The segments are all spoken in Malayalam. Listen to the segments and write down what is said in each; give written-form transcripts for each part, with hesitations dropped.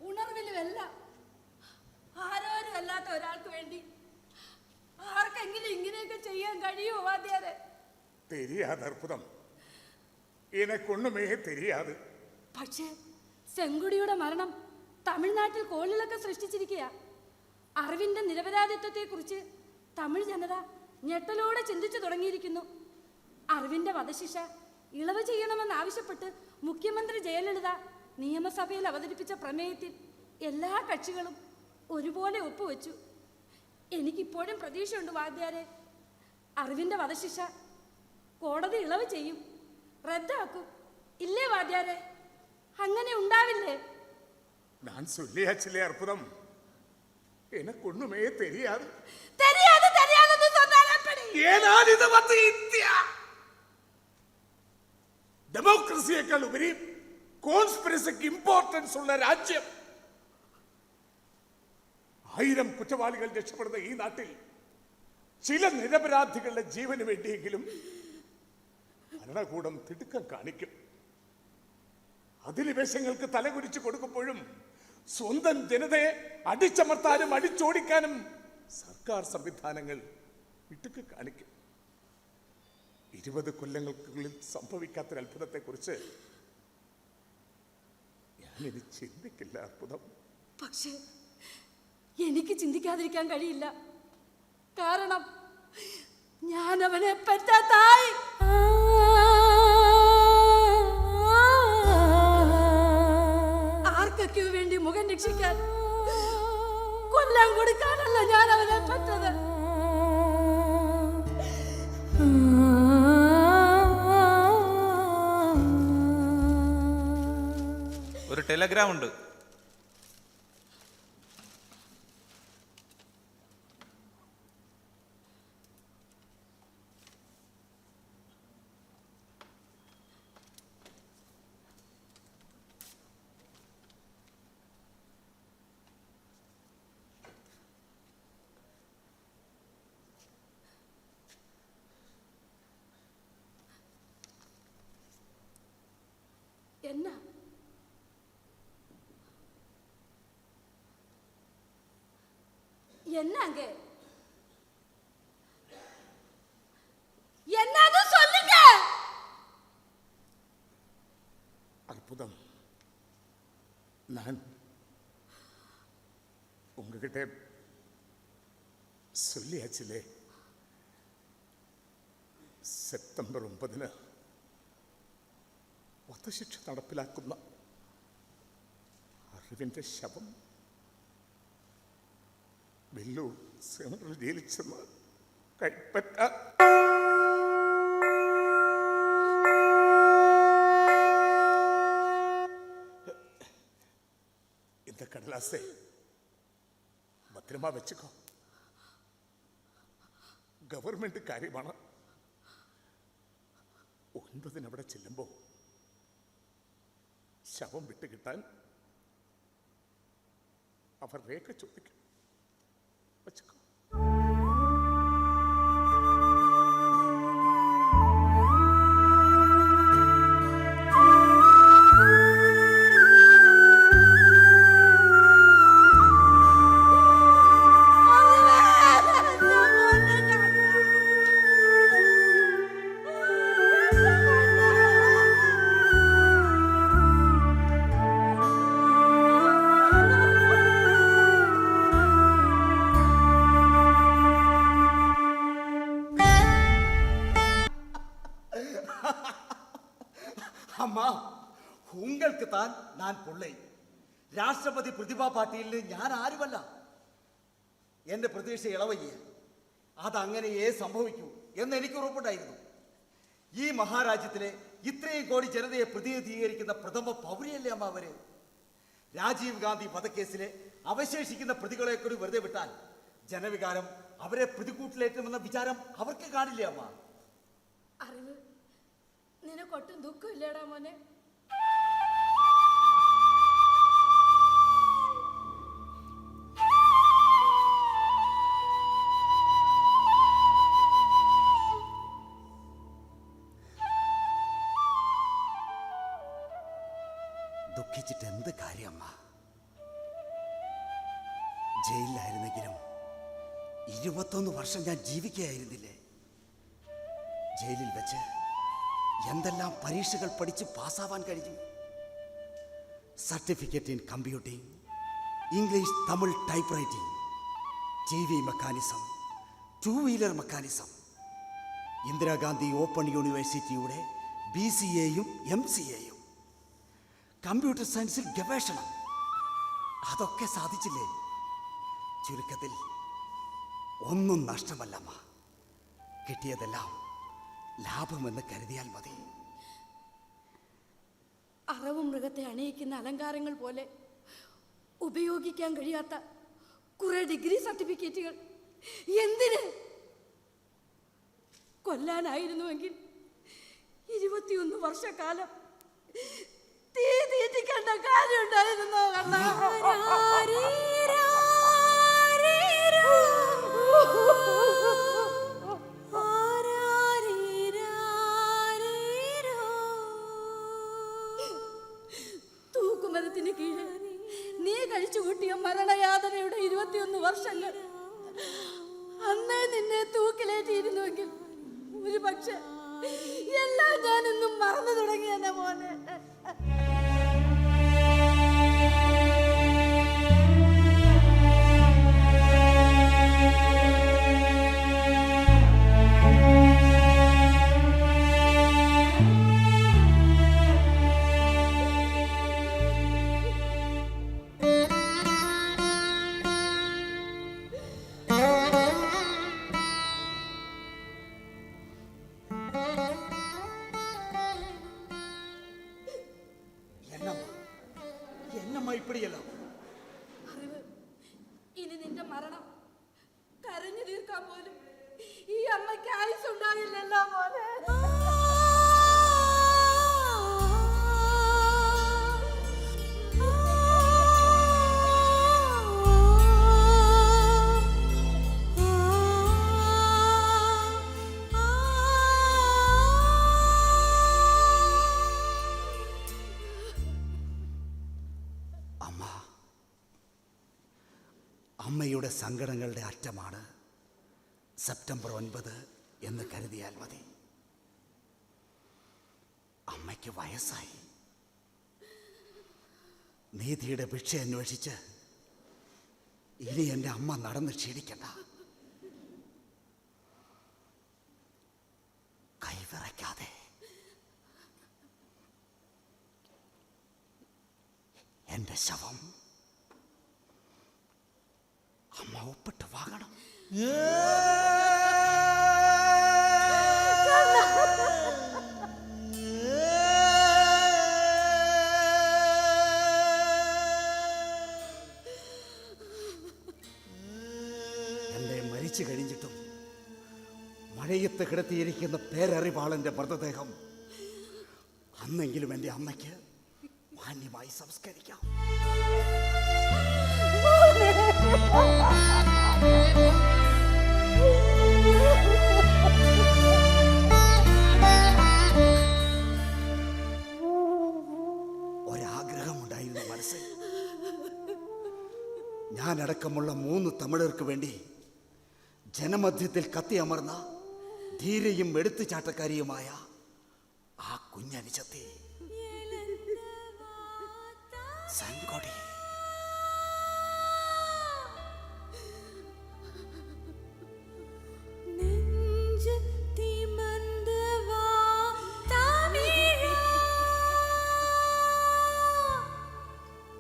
ഉണർവിലുമല്ല. ആരോരും അല്ലാത്ത ഒരാൾക്ക് വേണ്ടി ആർക്കെങ്കിലും ഇങ്ങനെയൊക്കെ ചെയ്യാൻ കഴിയുമോ വാദ്യാരെ? தெரியாது அற்புதம், எனக்கு ஒண்ணுமே தெரியாது. പക്ഷേ സെങ്കുടിയുടെ മരണം തമിഴ്നാട്ടിൽ കോളിളക്കം സൃഷ്ടിച്ചിരിക്കുക. അറിവിന്റെ നിരപരാധിത്വത്തെക്കുറിച്ച് തമിഴ് ജനത ഞെട്ടലോടെ ചിന്തിച്ചു തുടങ്ങിയിരിക്കുന്നു. അറിവിന്റെ വധശിക്ഷ ഇളവ് ചെയ്യണമെന്നാവശ്യപ്പെട്ട് മുഖ്യമന്ത്രി ജയലളിത നിയമസഭയിൽ അവതരിപ്പിച്ച പ്രമേയത്തിൽ എല്ലാ കക്ഷികളും ഒരുപോലെ ഒപ്പുവെച്ചു. എനിക്കിപ്പോഴും പ്രതീക്ഷയുണ്ട് വാദ്യാരെ, അറിവിന്റെ വധശിക്ഷ കോടതി ഇളവ് ചെയ്യും, റദ്ദാക്കും. ഇല്ലേ വാദ്യാരെ? അങ്ങനെ ഉണ്ടാവില്ലേ? நான் சொல்லியாச்சிலே அற்புதம், எனக்கு ஒண்ணுமே தெரியாது. தெரியாது தெரியாதுன்னு சொன்னால் எப்படி? ஏனால் இது வந்து இந்தியா ഡെമോക്രസിയേക്കാൾ ഉപരി കോൺസ്പിറസിക്ക് ഇമ്പോർട്ടൻസ് ഉള്ള രാജ്യം. 1000 കുറ്റവാളികൾ രക്ഷപ്പെടുന്ന ഈ നാട്ടിൽ ചില നിരപരാധികളുടെ ജീവന് വേണ്ടിയെങ്കിലും ഭരണകൂടം തിടുക്കം കാണിക്കും. അധിനിവേശങ്ങൾക്ക് തലകുരിച്ചു കൊടുക്കുമ്പോഴും സ്വന്തം ജനതയെ അടിച്ചമർത്താനും അടിച്ചോടിക്കാനും സർക്കാർ സംവിധാനങ്ങൾ ഇടുക്ക് കാണിക്കും. 20 കൊല്ലങ്ങൾക്കുള്ളിൽ സംഭവിക്കാത്തൊരു അത്ഭുതത്തെക്കുറിച്ച് ഞാനിനി ചിന്തിക്കില്ല അത്ഭുതം. പക്ഷേ എനിക്ക് ചിന്തിക്കാതിരിക്കാൻ കഴിയില്ല. കാരണം ഞാൻ അവനെ പെറ്റ തായി. ആർക്കൊക്കെയോ വേണ്ടി മുഖം രക്ഷിക്കാൻ, കൊല്ലാൻ കൊടുക്കാനല്ല ഞാൻ അവനെ പെറ്റത്. ഒരു ടെലഗ്രാം ഉണ്ട്. എന്നാ என்னங்க என்னது சொல்லுங்க. அற்புதம், நான் உங்ககிட்ட சொல்லியாச்சிலே, സെപ്റ്റംബർ 9 വധശിക്ഷ നടപ്പിലാക്കുന്ന അറിവിന്റെ ശവം വെല്ലൂർ സെൻട്രൽ ജയിലിൽ ചെന്ന് കൈപ്പറ്റാൻ இந்த கடலாசை ഭദ്രമാ വെച്ചുക്കോ. ഗവൺമെന്റ് കാര്യമാണ്. 9 അവിടെ ചെല്ലുമ്പോൾ ശവം വിട്ടുകിട്ടാൻ അവർ രേഖ ചോദിക്കും. വെച്ചുക്കോ. அம்மா, உங்களுக்கு தான் நான் பிள்ளை. രാഷ്ട്രപതി പ്രതിഭാ പാട്ടീലിന് ഞാൻ ആരുമല്ല. എൻ്റെ പ്രതീക്ഷ ഇളവയ്യ. അതങ്ങനെയേ സംഭവിക്കൂ എന്ന് എനിക്ക് ഉറപ്പുണ്ടായിരുന്നു. ഈ മഹാരാജ്യത്തിലെ ഇത്രയും കോടി ജനതയെ പ്രതിനിധീകരിക്കുന്ന പ്രഥമ പൗരയല്ലേ അമ്മ അവര്. രാജീവ് ഗാന്ധി വധക്കേസിലെ അവശേഷിക്കുന്ന പ്രതികളെ കൂടി വെറുതെ വിട്ടാൽ ജനവികാരം അവരെ പ്രതികൂട്ടിലേറ്റുമെന്ന വിചാരം അവർക്ക് കാണില്ലേ അമ്മ? അറിവ് നിനക്കൊട്ടും ദുഃഖമില്ലേടാ മോനെ? ദുഃഖിച്ചിട്ട് എന്ത് കാര്യം അമ്മ? ജയിലിലായിരുന്നെങ്കിലും 21 വർഷം ഞാൻ ജീവിക്കുകയായിരുന്നില്ലേ? ജയിലിൽ വെച്ച് എന്തെല്ലാം പരീക്ഷകൾ പഠിച്ച് പാസ്സാവാൻ കഴിഞ്ഞു. Certificate in computing, English Tamil type writing, TV mechanism, 2 wheeler mechanism, Indira Gandhi open യൂണിവേഴ്സിറ്റിയുടെ BCAയും MCAയും, കമ്പ്യൂട്ടർ സയൻസിൽ ഗവേഷണം, അതൊക്കെ സാധിച്ചില്ലേ? ചുരുക്കത്തിൽ ഒന്നും നഷ്ടമല്ലമ്മ. കിട്ടിയതെല്ലാം ലാഭമെന്ന് കരുതിയാൽ മതി. അറവ് മൃഗത്തെ അണിയിക്കുന്ന അലങ്കാരങ്ങൾ പോലെ ഉപയോഗിക്കാൻ കഴിയാത്ത കുറെ ഡിഗ്രി സർട്ടിഫിക്കറ്റുകൾ എന്തിന്? കൊല്ലാനായിരുന്നുവെങ്കിൽ 21 വർഷക്കാലം തീ തീറ്റിക്കേണ്ട കാര്യം ഉണ്ടായിരുന്നോ? തൂക്കുമരത്തിന് കീഴിൽ നീ കഴിച്ചു കൂട്ടിയ മരണയാതനയുടെ 21 വർഷങ്ങൾ അന്നേ നിന്നെ തൂക്കിലേറ്റിയിരുന്നുവെങ്കിൽ ഒരു പക്ഷെ എല്ലാം ഞാനിന്നും മറന്നു തുടങ്ങിയെന്നെ മോനെ. അറിവ്, ഇനി നിന്റെ മരണം കരഞ്ഞു തീർക്കാൻ പോലും ഈ അമ്മയ്ക്ക് ആയുസ് ഉണ്ടാകില്ലല്ലോ മോനെ. അമ്മയുടെ സങ്കടങ്ങളുടെ അറ്റമാണ് സെപ്റ്റംബർ 9 എന്ന് കരുതിയാൽ മതി. അമ്മയ്ക്ക് വയസ്സായി. നീതിയുടെ ഭിക്ഷ അന്വേഷിച്ച് ഇനി എൻ്റെ അമ്മ നടന്ന് ക്ഷീണിക്കണ്ട. കൈവിറയ്ക്കാതെ എൻ്റെ ശവം അമ്മ ഒപ്പിട്ട് വാങ്ങണം. എന്നെ മരിച്ചു കഴിഞ്ഞിട്ടും മഴയത്ത് കിടത്തിയിരിക്കുന്ന പേരറിവാളന്റെ മൃതദേഹം അന്നെങ്കിലും എൻ്റെ അമ്മയ്ക്ക് മാന്യമായി സംസ്കരിക്കാം. ഒരാഗ്രഹമുണ്ടായിരുന്നു മനസ്സിൽ. ഞാനടക്കമുള്ള 3 തമിഴർക്ക് വേണ്ടി ജനമധ്യത്തിൽ കത്തിയമർന്ന ധീരയും എടുത്തുചാട്ടക്കാരിയുമായ ആ കുഞ്ഞനുജത്തി സങ്കോടി.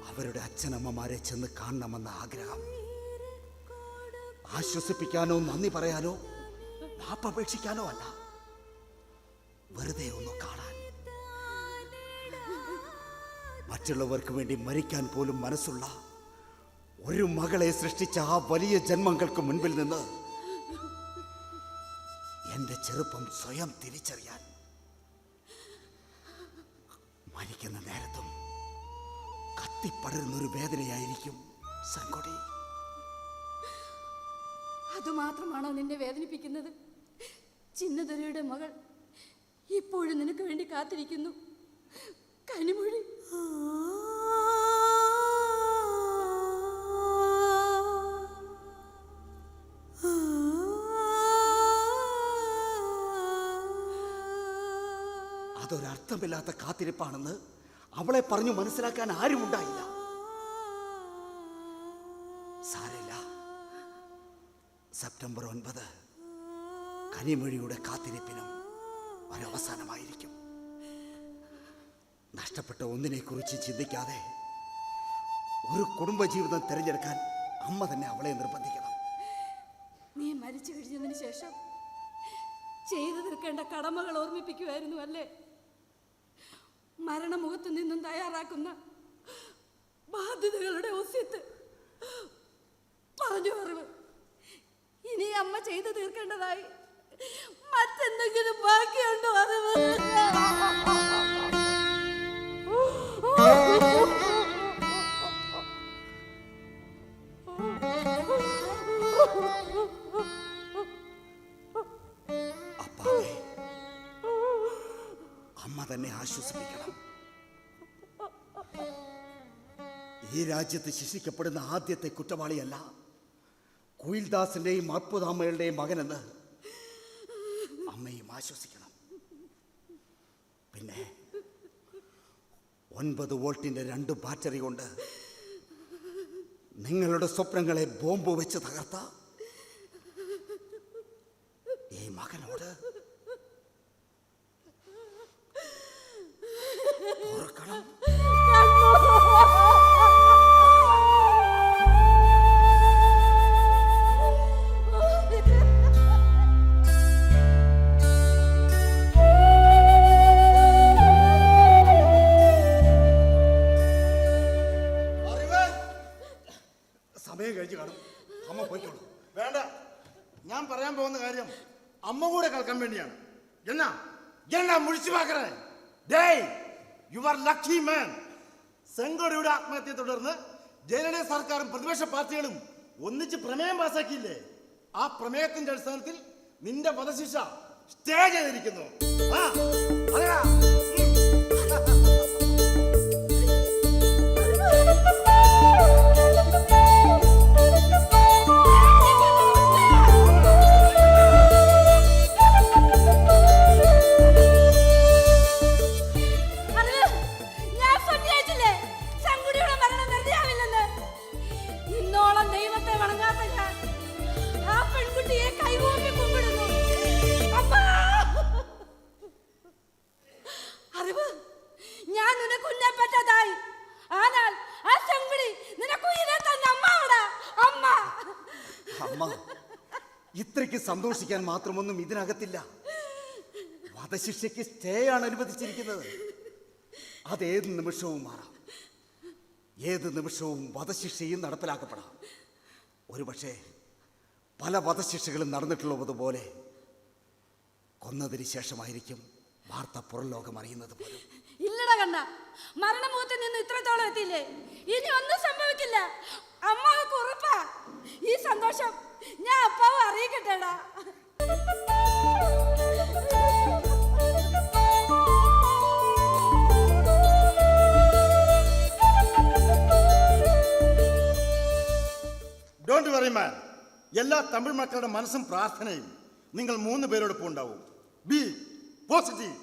അവരുടെ അച്ഛനമ്മമാരെ ചെന്ന് കാണണമെന്ന ആഗ്രഹം. ആശ്വസിപ്പിക്കാനോ നന്ദി പറയാനോ മാപ്പപേക്ഷിക്കാനോ അല്ല, വെറുതെ ഒന്ന് കാണാൻ. മറ്റുള്ളവർക്ക് വേണ്ടി മരിക്കാൻ പോലും മനസ്സുള്ള ഒരു മകളെ സൃഷ്ടിച്ച ആ വലിയ ജന്മങ്ങൾക്ക് മുൻപിൽ നിന്ന് എന്റെ ചെറുപ്പം സ്വയം തിരിച്ചറിയാൻ. മരിക്കുന്ന നേരത്തും കത്തിപ്പടരുന്നൊരു വേദനയായിരിക്കും സങ്കോടി. അതുമാത്രമാണോ നിന്നെ വേദനിപ്പിക്കുന്നത്? ചിന്നദുരയുടെ മകൾ ഇപ്പോഴും നിനക്ക് വേണ്ടി കാത്തിരിക്കുന്നു. കനിമൊഴി. അതൊരർത്ഥമില്ലാത്ത കാത്തിരിപ്പാണെന്ന് അവളെ പറഞ്ഞു മനസ്സിലാക്കാൻ ആരുമുണ്ടായില്ല. സാരമില്ല, സെപ്റ്റംബർ 9 കനിമൊഴിയുടെ കാത്തിരിപ്പിനും ഒരവസാനമായിരിക്കും. നഷ്ടപ്പെട്ട ഒന്നിനെക്കുറിച്ച് ചിന്തിക്കാതെ ഒരു കുടുംബജീവിതം തിരഞ്ഞെടുക്കാൻ അമ്മ തന്നെ അവളെ നിർബന്ധിക്കണം. നീ മരിച്ചു കഴിഞ്ഞതിന് ശേഷം ചെയ്തു തീർക്കേണ്ട കടമകൾ ഓർമ്മിപ്പിക്കുമായിരുന്നു അല്ലേ? മരണമുഖത്ത് നിന്നും തയ്യാറാക്കുന്ന ബാധ്യതകളുടെ ഒസ്യത്ത് പറഞ്ഞു അറിവ്. ഇനി അമ്മ ചെയ്തു തീർക്കേണ്ടതായി മറ്റെന്തെങ്കിലും ബാക്കിയുണ്ടോ അറിവ്? അപ്പാവേ, അമ്മ തന്നെ ആശ്വസിപ്പിക്കണം. ഈ രാജ്യത്ത് ശിക്ഷിക്കപ്പെടുന്ന ആദ്യത്തെ കുറ്റവാളിയല്ല കുയിൽദാസിന്റെയും അർപ്പുതാമ്മയുടെയും മകനെന്ന് അമ്മയും ആശ്വസിക്കണം. പിന്നെ 9 വോൾട്ടിന്റെ 2 ബാറ്ററി കൊണ്ട് നിങ്ങളുടെ സ്വപ്നങ്ങളെ ബോംബ് വെച്ച് തകർത്ത ഈ മകനോട് ഓർക്കണം. സമയം കഴിച്ചു കാണും, അമ്മ പോയിക്കോളൂ. വേണ്ട, ഞാൻ പറയാൻ പോകുന്ന കാര്യം അമ്മ കൂടെ കേൾക്കാൻ വേണ്ടിയാണ്. എന്നാ എന്നാ മുഴിച്ചു പാക്കറേ, ഡേയ് യു ആർ ലക്കി മാൻ. സെങ്കോടിയുടെ ആത്മഹത്യയെ തുടർന്ന് ജനറൽ സർക്കാരും പ്രതിപക്ഷ പാർട്ടികളും ഒന്നിച്ച് പ്രമേയം പാസാക്കിയില്ലേ? ആ പ്രമേയത്തിന്റെ അടിസ്ഥാനത്തിൽ നിന്റെ വധശിക്ഷ സ്റ്റേ ചെയ്തിരിക്കുന്നു. ആ അതെടാ. അമ്മ, ഇത്രയ്ക്ക് സന്തോഷിക്കാൻ മാത്രമൊന്നും ഇതിനകത്തില്ല. വധശിക്ഷയ്ക്ക് സ്റ്റേ ആണ് അനുവദിച്ചിരിക്കുന്നത്. അതേത് നിമിഷവും മാറാം. ഏത് നിമിഷവും വധശിക്ഷയും നടപ്പിലാക്കപ്പെടാം. ഒരുപക്ഷെ പല വധശിക്ഷകളും നടന്നിട്ടുള്ളതുപോലെ കൊന്നതിന് ശേഷമായിരിക്കും വാർത്ത പുറം ലോകം അറിയുന്നത് പോലും. ഇല്ലട കണ്ട, മരണമുഖത്ത് നിന്ന് ഇത്രത്തോളം എത്തിയില്ലേ? ഇനി ഒന്നും സംഭവിക്കില്ല. അമ്മാവക്ക് ഉറപ്പാ. ഈ സന്തോഷം ഞാൻ അപ്പാവ് അറിയിക്കട്ടെടാ. ഡോണ്ട് വറി മാൻ. എല്ലാ തമിഴ് മക്കളുടെ മനസ്സും പ്രാർത്ഥനയും നിങ്ങൾ 3 പേരോടൊപ്പം ഉണ്ടാവും. B positive.